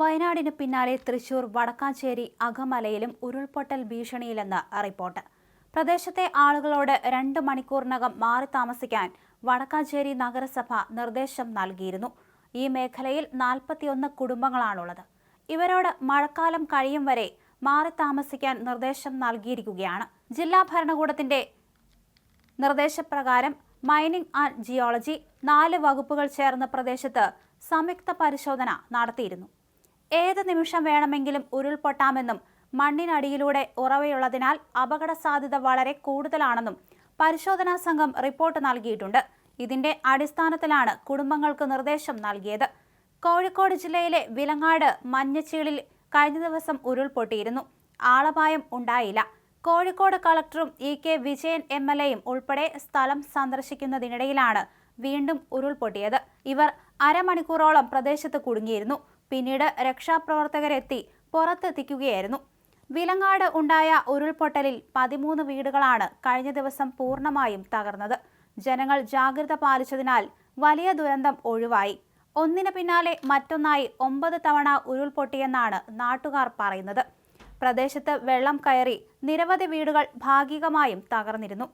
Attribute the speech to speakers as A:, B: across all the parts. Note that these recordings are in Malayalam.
A: വയനാടിന് പിന്നാലെ തൃശൂർ വടക്കാഞ്ചേരി അകമലയിലും ഉരുൾപൊട്ടൽ ഭീഷണിയിലെന്ന് റിപ്പോർട്ട്. പ്രദേശത്തെ ആളുകളോട് 2 മണിക്കൂറിനകം മാറി താമസിക്കാൻ വടക്കാഞ്ചേരി നഗരസഭ നിർദ്ദേശം നൽകിയിരുന്നു. ഈ മേഖലയിൽ 41 കുടുംബങ്ങളാണുള്ളത്. ഇവരോട് മഴക്കാലം കഴിയും വരെ മാറി താമസിക്കാൻ നിർദ്ദേശം നൽകിയിരിക്കുകയാണ്. ജില്ലാ ഭരണകൂടത്തിന്റെ നിർദ്ദേശപ്രകാരം മൈനിംഗ് ആൻഡ് ജിയോളജി 4 വകുപ്പുകൾ ചേർന്ന പ്രദേശത്ത് സംയുക്ത പരിശോധന നടത്തിയിരുന്നു. ഏത് നിമിഷം വേണമെങ്കിലും ഉരുൾപൊട്ടാമെന്നും മണ്ണിനടിയിലൂടെ ഉറവയുള്ളതിനാൽ അപകട സാധ്യത വളരെ കൂടുതലാണെന്നും പരിശോധനാ സംഘം റിപ്പോർട്ട് നൽകിയിട്ടുണ്ട്. ഇതിന്റെ അടിസ്ഥാനത്തിലാണ് കുടുംബങ്ങൾക്ക് നിർദ്ദേശം നൽകിയത്. കോഴിക്കോട് ജില്ലയിലെ വിലങ്ങാട് മഞ്ഞച്ചീളിൽ കഴിഞ്ഞ ദിവസം ഉരുൾപൊട്ടിയിരുന്നു. ആളപായം ഉണ്ടായില്ല. കോഴിക്കോട് കളക്ടറും EK വിജയൻ MLAയും ഉൾപ്പെടെ സ്ഥലം സന്ദർശിക്കുന്നതിനിടയിലാണ് വീണ്ടും ഉരുൾപൊട്ടിയത്. ഇവർ അരമണിക്കൂറോളം പ്രദേശത്ത് കുടുങ്ങിയിരുന്നു. പിന്നീട് രക്ഷാപ്രവർത്തകരെത്തി പുറത്തെത്തിക്കുകയായിരുന്നു. വിലങ്ങാട് ഉണ്ടായ ഉരുൾപൊട്ടലിൽ 13 വീടുകളാണ് കഴിഞ്ഞ ദിവസം പൂർണ്ണമായും തകർന്നത്. ജനങ്ങൾ ജാഗ്രത പാലിച്ചതിനാൽ വലിയ ദുരന്തം ഒഴിവായി. ഒന്നിന് പിന്നാലെ മറ്റൊന്നായി 9 തവണ ഉരുൾപൊട്ടിയെന്നാണ് നാട്ടുകാർ പറയുന്നത്. പ്രദേശത്ത് വെള്ളം കയറി നിരവധി വീടുകൾ ഭാഗികമായും തകർന്നിരുന്നു.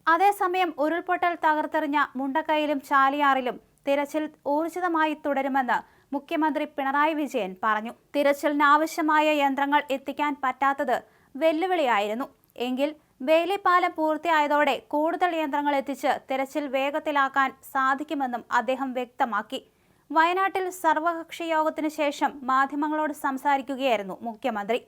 A: അതേസമയം ഉരുൾപൊട്ടൽ തകർത്തെറിഞ്ഞ മുണ്ടക്കയിലും ചാലിയാറിലും തിരച്ചിൽ ഊർജിതമായി തുടരുമെന്ന് മുഖ്യമന്ത്രി പിണറായി വിജയൻ പറഞ്ഞു. തിരച്ചിലിനാവശ്യമായ യന്ത്രങ്ങൾ എത്തിക്കാൻ പറ്റാത്തത് വെല്ലുവിളിയായിരുന്നു. എങ്കിൽ വേലിപ്പാലം പൂർത്തിയായതോടെ കൂടുതൽ യന്ത്രങ്ങൾ എത്തിച്ച് തിരച്ചിൽ വേഗത്തിലാക്കാൻ സാധിക്കുമെന്നും അദ്ദേഹം വ്യക്തമാക്കി. വയനാട്ടിൽ സർവകക്ഷി യോഗത്തിന് ശേഷം മാധ്യമങ്ങളോട് സംസാരിക്കുകയായിരുന്നു മുഖ്യമന്ത്രി.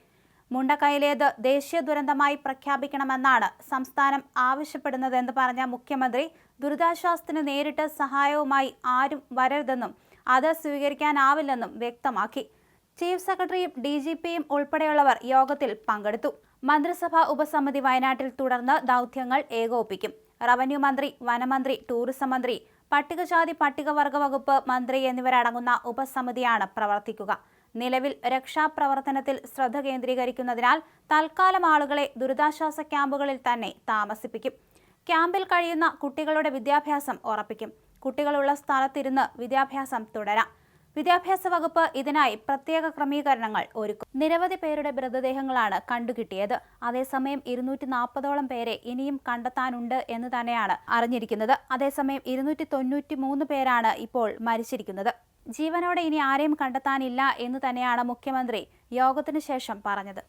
A: മുണ്ടക്കയിലേത് ദേശീയ ദുരന്തമായി പ്രഖ്യാപിക്കണമെന്നാണ് സംസ്ഥാനം ആവശ്യപ്പെടുന്നതെന്ന് പറഞ്ഞ മുഖ്യമന്ത്രി ദുരിതാശ്വാസത്തിന് നേരിട്ട് സഹായവുമായി ആരും വരരുതെന്നും അത് സ്വീകരിക്കാനാവില്ലെന്നും വ്യക്തമാക്കി. ചീഫ് സെക്രട്ടറിയും DGPയും ഉൾപ്പെടെയുള്ളവർ യോഗത്തിൽ പങ്കെടുത്തു. മന്ത്രിസഭാ ഉപസമിതി വയനാട്ടിൽ തുടർന്ന് ദൗത്യങ്ങൾ ഏകോപിപ്പിക്കും. റവന്യൂ മന്ത്രി, വനമന്ത്രി, ടൂറിസം മന്ത്രി, പട്ടികജാതി പട്ടികവർഗ വകുപ്പ് മന്ത്രി എന്നിവരടങ്ങുന്ന ഉപസമിതിയാണ് പ്രവർത്തിക്കുക. നിലവിൽ രക്ഷാപ്രവർത്തനത്തിൽ ശ്രദ്ധ കേന്ദ്രീകരിക്കുന്നതിനാൽ തൽക്കാലം ആളുകളെ ദുരിതാശ്വാസ ക്യാമ്പുകളിൽ തന്നെ താമസിപ്പിക്കും. ക്യാമ്പിൽ കഴിയുന്ന കുട്ടികളുടെ വിദ്യാഭ്യാസം ഉറപ്പിക്കും. കുട്ടികളുള്ള സ്ഥലത്തിരുന്ന് വിദ്യാഭ്യാസം തുടരാം. വിദ്യാഭ്യാസ വകുപ്പ് ഇതിനായി പ്രത്യേക ക്രമീകരണങ്ങൾ ഒരുക്കും. നിരവധി പേരുടെ മൃതദേഹങ്ങളാണ് കണ്ടുകിട്ടിയത്. അതേസമയം 240ഓളം പേരെ ഇനിയും കണ്ടെത്താനുണ്ട് എന്ന് തന്നെയാണ് അറിഞ്ഞിരിക്കുന്നത്. അതേസമയം 293 പേരാണ് ഇപ്പോൾ മരിച്ചിരിക്കുന്നത്. ജീവനോടെ ഇനി ആരെയും കണ്ടെത്താനില്ല എന്ന് തന്നെയാണ് മുഖ്യമന്ത്രി യോഗത്തിനു ശേഷം പറഞ്ഞത്.